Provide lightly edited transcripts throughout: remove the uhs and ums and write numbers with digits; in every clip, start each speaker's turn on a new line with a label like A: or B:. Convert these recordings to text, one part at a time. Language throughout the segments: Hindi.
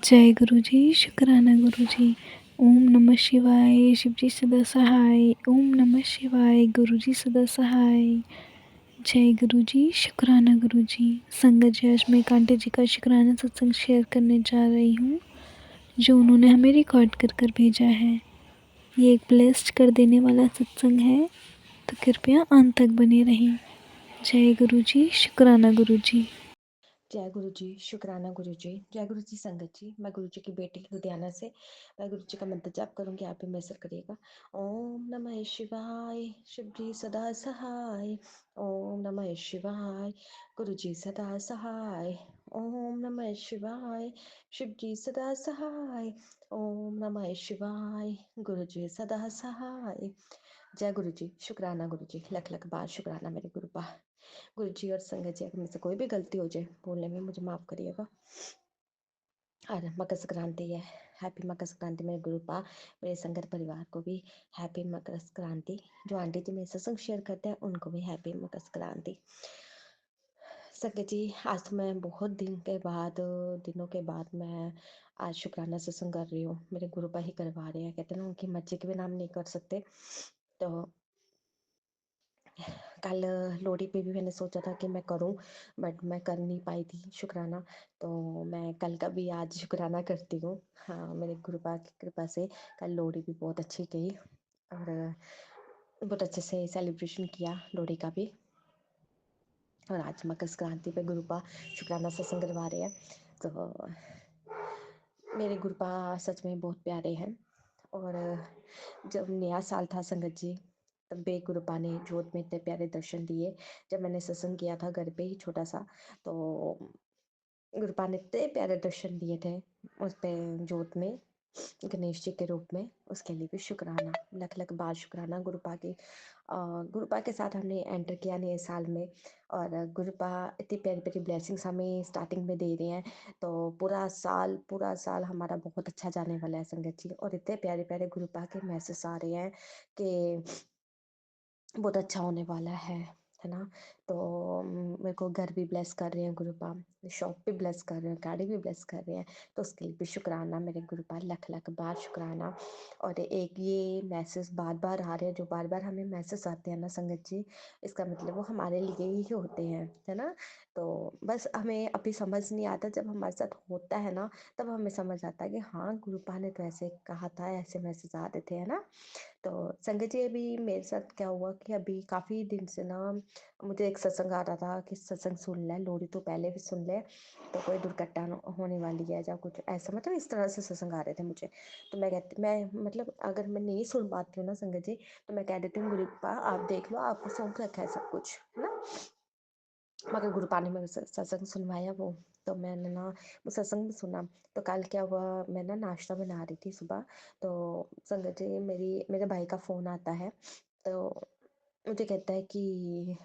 A: जय गुरु जी, शुक्राना गुरु जी। ओम नमः शिवाय, शिव जी सदा सहाय। ओम नमः शिवाय, गुरु जी सदा सहाय। जय गुरु जी, शुक्राना गुरु जी। संगत जी, आज मैं कांटे जी का शुक्राना सत्संग शेयर करने जा रही हूँ, जो उन्होंने हमें रिकॉर्ड कर कर भेजा है। ये एक ब्लेस्ड कर देने वाला सत्संग है, तो कृपया अंत तक बने रहें। जय गुरु जी, शुक्राना गुरु जी।
B: जय गुरु जी, शुक्राना गुरु जी। जय गुरु जी संगत जी। मैं गुरु जी की बेटी लुधियाना से। मैं गुरु जी का मंत्र जाप करूंगी, आप भी मैसर करिएगा। ओम नमः शिवाय, शिव जी सदा सहाय। ओम नमः शिवाय, गुरु जी सदा सहाय। ओम नमः शिवाय, शिव जी सदा सहाय। ओम नमः शिवाय, गुरु जी सदा सहाय। जय गुरु जी, शुक्राना गुरु जी। लख लख बार शुक्राना मेरे गुरु पा। गुरु जी और संगत जी, अगर मुझसे कोई भी गलती हो जाए बोलने में, मुझे माफ़ करिएगा। और मकर संक्रांति है, हैप्पी मकर संक्रांति मेरे गुरु पा। मेरे संगत परिवार को भी हैप्पी मकर संक्रांति। जो आंटी जी मेरे सत्संग शेयर करते हैं उनको भी हैप्पी मकर संक्रांति। संगत जी, आज तो मैं बहुत दिनों के बाद मैं आज शुक्राना सत्संग कर रही हूँ। मेरे गुरु पा ही करवा रहे हैं, कहते हैं ना उनकी मर्जी के भी नाम नहीं कर सकते। तो कल लोहड़ी पे भी मैंने सोचा था कि मैं करूं, बट मैं कर नहीं पाई थी शुक्राना। तो मैं कल का भी आज शुक्राना करती हूँ। हाँ, मेरे गुरुपा की कृपा से कल लोहड़ी भी बहुत अच्छी गई और बहुत अच्छे से सेलिब्रेशन किया लोहड़ी का भी। और आज मकर संक्रांति पे गुरुपा शुक्राना सत्संग करवा रहे हैं। तो मेरे गुरुपा सच में बहुत प्यारे हैं। और जब नया साल था संगत जी, तब बे गुरुपा ने जोत में इतने प्यारे दर्शन दिए। जब मैंने सत्संग किया था घर पे ही छोटा सा, तो गुरुपा ने इतने प्यारे दर्शन दिए थे उस पे जोत में, गणेश जी के रूप में। उसके लिए भी शुक्राना, लख लख बार शुक्राना गुरुपा की। गुरुपा के साथ हमने एंटर किया नए साल में, और गुरुपा इतनी प्यारी प्यारी ब्लेसिंग्स हमें स्टार्टिंग में दे रहे हैं। तो पूरा साल हमारा बहुत अच्छा जाने वाला है संगत जी। और इतने प्यारे प्यारे गुरुपा के मैसेज आ रहे हैं कि बहुत अच्छा होने वाला है ना। तो मेरे को घर भी ब्लेस कर रहे हैं गुरुपा, शॉप भी ब्लेस कर रहे हैं, गाड़ी भी ब्लेस कर रहे हैं। तो उसके लिए भी शुक्राना मेरे गुरुपा, लख लख बार शुक्राना। और एक ये मैसेज बार बार आ रहे हैं, जो बार बार हमें मैसेज आते हैं ना संगत जी, इसका मतलब वो हमारे लिए ही होते हैं, है ना। तो बस हमें अभी समझ नहीं आता, जब हमारे साथ होता है ना तब हमें समझ आता है कि हाँ गुरुपा ने तो ऐसे कहा था, ऐसे मैसेज आ रहे थे, है ना। तो संगत जी, अभी मेरे साथ क्या हुआ कि अभी काफ़ी दिन से ना मुझे एक सत्संग आ रहा था कि सत्संग सुन ले, लोहड़ी तो पहले भी सुन ले, तो कोई दुर्घटना होने वाली है या कुछ ऐसा, मतलब इस तरह से सत्संग आ रहे थे मुझे। तो मैं मतलब अगर मैं नहीं सुन पाती हूँ ना संगत जी, तो मैं कह देती हूँ गुरुपा आप देख लो, आपको सौंप रखा है सब कुछ, है ना। मगर गुरुपा ने मेरे सत्संग सुनवाया वो। तो मैंने ना वो सत्संग भी सुना। तो कल क्या हुआ, मैं ना नाश्ता बना रही थी सुबह। तो संगत जी, मेरे भाई का फ़ोन आता है। तो मुझे कहता है कि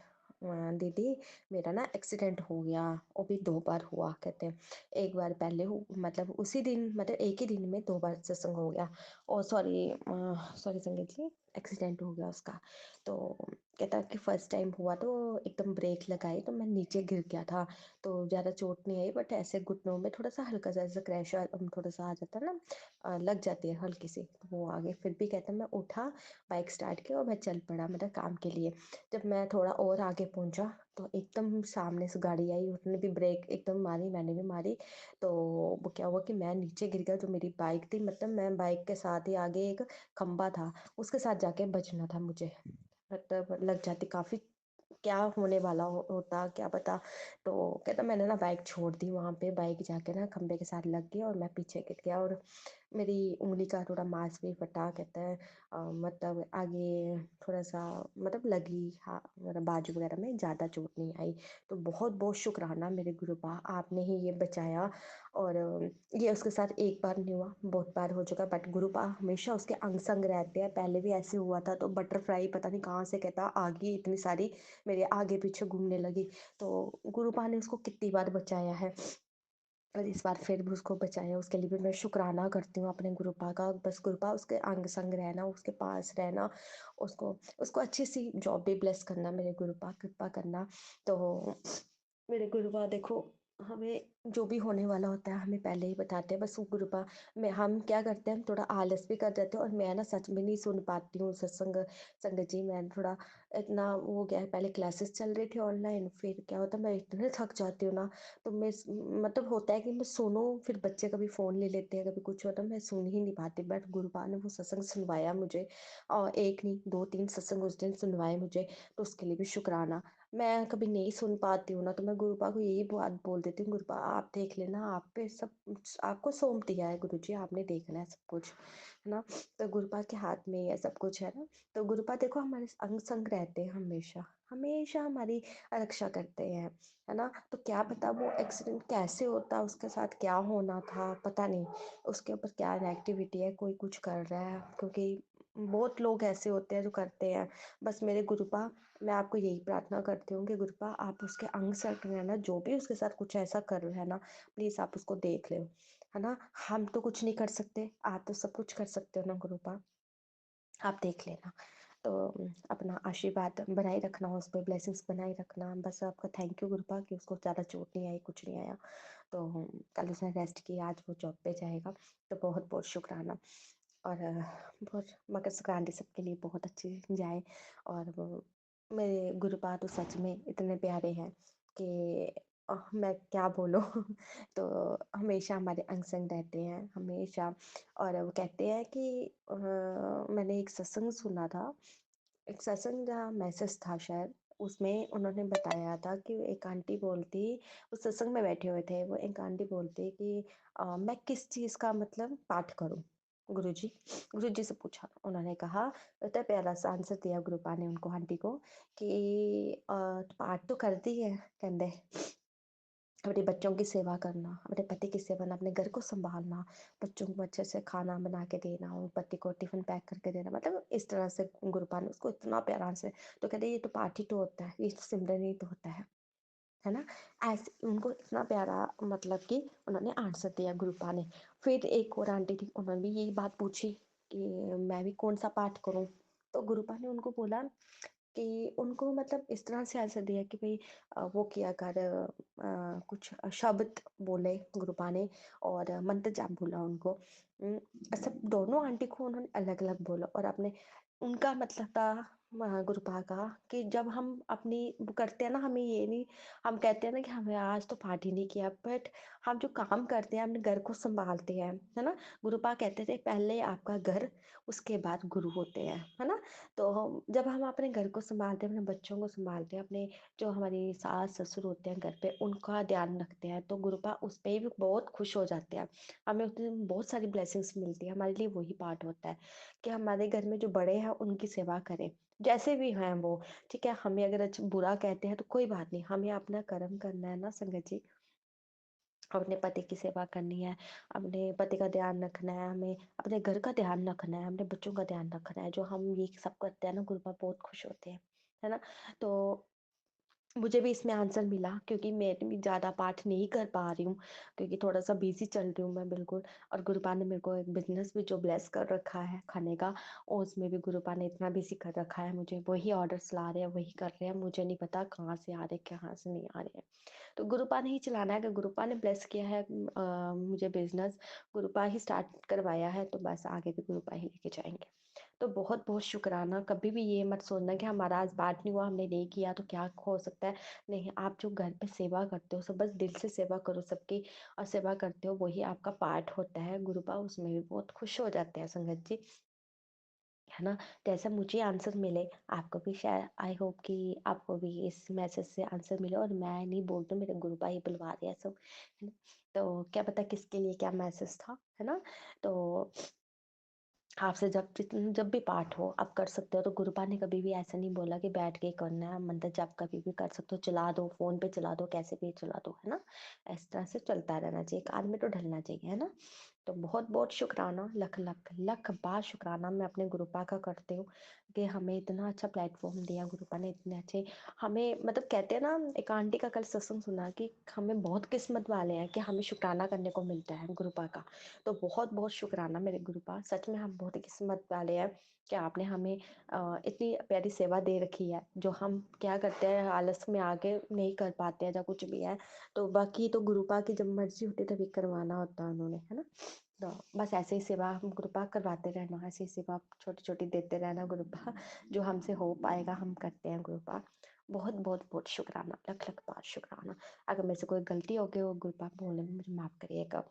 B: दीदी मेरा ना एक्सीडेंट हो गया। वो भी 2 बार हुआ, कहते हैं। एक बार पहले मतलब उसी दिन, मतलब एक ही दिन में 2 बार सत्संग हो गया। और सॉरी संगीत जी, एक्सीडेंट हो गया उसका। तो कहता है कि फर्स्ट टाइम हुआ तो एकदम ब्रेक लगाई तो मैं नीचे गिर गया था। तो ज़्यादा चोट नहीं आई, बट ऐसे घुटनों में थोड़ा सा हल्का सा ऐसा क्रैश थोड़ा सा आ जाता है ना, लग जाती है हल्की सी, तो वो आगे फिर भी कहता है मैं उठा, बाइक स्टार्ट किया और मैं चल पड़ा मेरा काम के लिए। जब मैं थोड़ा और आगे पहुंचा तो एकदम सामने से गाड़ी आई, उसने भी ब्रेक एकदम मारी, मैंने भी मारी। तो वो क्या हुआ कि मैं नीचे गिर गया। जो मेरी बाइक थी, मतलब मैं बाइक के साथ ही आगे एक खंबा था, उसके साथ जाके बचना था मुझे, मतलब लग जाती काफ़ी, क्या होने वाला होता क्या पता। तो कहता मैंने ना बाइक छोड़ दी वहाँ पे, बाइक जाके ना खंबे के साथ लग गई और मैं पीछे गिर गया। और मेरी उंगली का थोड़ा मांस भी फटा, कहता है मतलब आगे थोड़ा सा, मतलब लगी, हाँ मतलब बाजू वगैरह में, ज़्यादा चोट नहीं आई। तो बहुत बहुत शुक्राना मेरे गुरुपा, आपने ही ये बचाया। और ये उसके साथ एक बार नहीं हुआ, बहुत बार हो चुका, बट गुरुपा हमेशा उसके अंग संग रहते हैं। पहले भी ऐसे हुआ था, तो बटरफ्लाई पता नहीं कहाँ से, कहता आ गई इतनी सारी, मेरे आगे पीछे घूमने लगी। तो गुरुपा ने उसको कितनी बार बचाया है, और इस बार फिर भी उसको बचाया। उसके लिए भी मैं शुक्राना करती हूँ अपने गुरुपा का। बस गुरुपा उसके अंग संग रहना, उसके पास रहना, उसको उसको अच्छी सी जॉब भी ब्लेस करना, मेरे गुरुपा कृपा करना। तो मेरे गुरुपा देखो, हमें जो भी होने वाला होता है हमें पहले ही बताते हैं, बस वो कृपा में हम क्या करते हैं, हम थोड़ा आलस भी कर जाते हैं। और मैं ना सच में नहीं सुन पाती हूँ सत्संग। संगत जी, मैं थोड़ा इतना वो हो गया है, पहले क्लासेस चल रही थी ऑनलाइन, फिर क्या होता है मैं इतने थक जाती हूँ ना, तो मतलब होता है कि मैं सुनूं, फिर बच्चे कभी फ़ोन ले लेते हैं, कभी कुछ होता है, मैं सुन ही नहीं पाती। बट गुरुपा ने वो सत्संग सुनवाया मुझे, और एक नहीं दो तीन सत्संग उस दिन सुनवाए मुझे, तो उसके लिए भी शुक्राना। मैं कभी नहीं सुन पाती हूँ ना, तो मैं गुरुपा को यही बात बोल देती हूँ, गुरुपा आप देख लेना, आप पे सब आपको सौंप दिया है गुरु जी, आपने देखना है सब कुछ, है ना। तो गुरुपा के हाथ में ये सब कुछ है ना। तो गुरुपा देखो हमारे अंग संग रहते हैं हमेशा, हमेशा हमारी रक्षा करते हैं, है ना। तो क्या पता वो एक्सीडेंट कैसे होता, उसके साथ क्या होना था पता नहीं, उसके ऊपर क्या नेगेटिविटी है, कोई कुछ कर रहा है, क्योंकि बहुत लोग ऐसे होते हैं जो करते हैं। बस मेरे गुरुपा, मैं आपको यही प्रार्थना करती हूँ कि गुरुपा आप उसके अंग संग रहना, जो भी उसके साथ कुछ ऐसा कर रहा है ना, प्लीज आप उसको देख लो, है ना। हम तो कुछ नहीं कर सकते, आप तो सब कुछ कर सकते हो ना गुरुपा, आप देख लेना। तो अपना आशीर्वाद बनाए रखना, उस पर ब्लेसिंग्स बनाए रखना, बस आपका थैंक यू गुरुपा कि उसको ज़्यादा चोट नहीं आई, कुछ नहीं आया। तो कल उसने रेस्ट किया, आज वो जॉब पे जाएगा, तो बहुत बहुत शुक्राना। और बहुत मकर संक्रांति सबके लिए बहुत अच्छी जाए। और वो मेरे गुरुपा तो सच में इतने प्यारे हैं कि मैं क्या बोलूँ। तो हमेशा हमारे अंग संग रहते हैं हमेशा। और वो कहते हैं कि मैंने एक सत्संग सुना था, एक सत्संग का मैसेज था शायद, उसमें उन्होंने बताया था कि एक आंटी बोलती, उस सत्संग में बैठे हुए थे, वो एक आंटी बोलती कि मैं किस चीज़ का मतलब पाठ करूं गुरुजी। गुरुजी से पूछा, उन्होंने कहा, इतना प्यारा सा आंसर दिया गुरुपा ने उनको, आंटी को, कि पाठ तो करती है कहते, अपने बच्चों की सेवा करना, अपने पति की सेवा करना, अपने घर को संभालना, बच्चों को अच्छे से खाना बना के देना, और पति को टिफिन पैक करके देना, मतलब इस तरह से गुरुपा ने उसको इतना प्यारा से, तो कहते ये तो पाठ ही तो होता है, ये तो सिमरन ही तो होता है ना। ऐसे उनको इतना प्यारा, मतलब कि उन्होंने आंसर दिया गुरुपा ने। फिर एक और आंटी थी, उन्होंने भी यही बात पूछी कि मैं भी कौन सा पाठ करूं, तो गुरुपा ने उनको बोला कि उनको मतलब इस तरह से आंसर दिया कि भाई वो किया कर, कुछ शब्द बोले गुरुपा ने, और मंत्र जाप बोला उनको। उम, सब दोनों आंटी को उन्होंने अलग अलग बोला, और अपने उनका मतलब था गुरुपा का कि जब हम अपनी वो करते हैं ना, हमें ये नहीं, हम कहते हैं ना कि हमें आज तो पार्टी नहीं किया, बट हम जो काम करते हैं अपने घर को संभालते हैं, है ना। गुरुपा कहते थे पहले आपका घर, उसके बाद गुरु होते हैं, है ना। तो जब हम अपने घर को संभालते हैं, अपने बच्चों को संभालते हैं, अपने जो हमारी सास ससुर होते हैं घर पे, उनका ध्यान रखते हैं, तो गुरुपा उस पे भी बहुत खुश हो जाते हैं। हमें उस दिन बहुत सारी ब्लेसिंग्स मिलती है, हमारे लिए वही पार्ट होता है कि हमारे घर में जो बड़े हैं उनकी सेवा करें, जैसे भी हैं वो। ठीक है, हमें अगर बुरा कहते हैं तो कोई बात नहीं, हमें अपना कर्म करना है ना संगत जी, अपने पति की सेवा करनी है, अपने पति का ध्यान रखना है, हमें अपने घर का ध्यान रखना है, अपने बच्चों का ध्यान रखना है, जो हम ये सब करते हैं ना, गुरु बाबा बहुत खुश होते हैं, है ना। तो मुझे भी इसमें आंसर मिला, क्योंकि मैं भी ज़्यादा पाठ नहीं कर पा रही हूँ, क्योंकि थोड़ा सा बिजी चल रही हूँ मैं बिल्कुल। और गुरुपा ने मेरे को एक बिजनेस भी जो ब्लेस कर रखा है खाने का, और उसमें भी गुरुपा ने इतना बिजी कर रखा है मुझे, वही ऑर्डर्स ला रहे हैं, वही कर रहे हैं, मुझे नहीं पता कहाँ से आ रहे कहाँ से नहीं आ रहे हैं। तो गुरुपा ने ही चलाना है, कि गुरुपा ने ब्लेस किया है मुझे बिजनेस, गुरुपा ही स्टार्ट करवाया है, तो बस आगे भी गुरुपा ही लेके जाएंगे। तो बहुत बहुत शुक्राना, कभी भी ये मत सोचना कि हमारा आज पाठ नहीं हुआ, हमने नहीं किया तो क्या हो सकता है। नहीं, आप जो घर पे सेवा करते हो सब बस दिल से सेवा करो सबकी, और सेवा करते हो वही आपका पाठ होता है, गुरुपा उसमें भी बहुत खुश हो जाते हैं संगत जी, है ना। तो ऐसा मुझे आंसर मिले, आपको भी शायद, आई होप कि आपको भी इस मैसेज से आंसर मिले, और मैं नहीं बोलती, मेरे गुरुपा ही बुलवा रहे हैं सब, है ना। तो क्या पता किसके लिए क्या मैसेज था, है ना। तो आपसे जब भी पाठ हो आप कर सकते हो, तो गुरुपा ने कभी भी ऐसा नहीं बोला कि बैठ के करना है मंत्र जाप, कभी भी कर सकते हो, चला दो फोन पे, चला दो कैसे भी चला दो, है ना। इस तरह से चलता रहना चाहिए, एक आदमी तो ढलना चाहिए, है ना। तो बहुत बहुत शुक्राना, लख लख लख बार शुक्राना मैं अपने गुरुपा का करती हूँ, कि हमें इतना अच्छा प्लेटफ़ॉर्म दिया गुरुपा ने, इतने अच्छे हमें मतलब कहते हैं ना, एक आंटी का कल सत्संग सुना कि हमें बहुत किस्मत वाले हैं कि हमें शुक्राना करने को मिलता है गुरुपा का। तो बहुत-बहुत शुक्राना मेरे गुरुपा, सच में हम बहुत ही किस्मत वाले हैं कि आपने हमें इतनी प्यारी सेवा दे रखी है, जो हम क्या करते हैं आलस में आके नहीं कर पाते हैं या कुछ भी है, तो बाकी तो गुरुपा की जब मर्ज़ी होती है तभी करवाना होता है उन्होंने, है ना? तो बस ऐसे ही सेवा हम कृपा करवाते रहना, ऐसे ही सेवा छोटी-छोटी देते रहना गुरुपा, जो हमसे हो पाएगा हम करते हैं गुरुपा। बहुत-बहुत बहुत शुक्राना, लख-लख बार शुक्राना। अगर मेरे से कोई गलती हो गई हो गुरुपा बोलने में मुझे माफ़ करिएगा।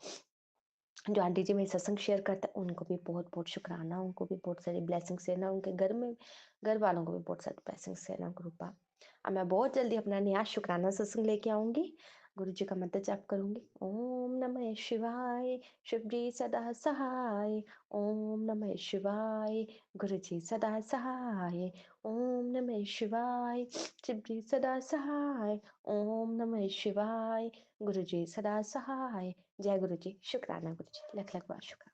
B: जो आंटी जी मेरे सत्संग शेयर करते हैं उनको भी बहुत-बहुत शुक्राना, उनको भी बहुत सारी ब्लेसिंग्स देना, उनके घर वालों को भी बहुत सारी ब्लेसिंग्स देना गुरुपा। अब मैं बहुत जल्दी अपना नया शुक्राना सत्संग लेके आऊँगी। गुरु जी का मंत्र जाप करूँगी। ओम नमः शिवाय, शिव जी सदा सहाय। ओम नमः शिवाय, गुरु जी सदा सहाय। ओम नमः शिवाय, शिव जी सदा सहाय। ओम नमः शिवाय, गुरु जी सदा सहाय। जय गुरु जी, शुक्राना गुरु जी, लख लख बार शुक्राना।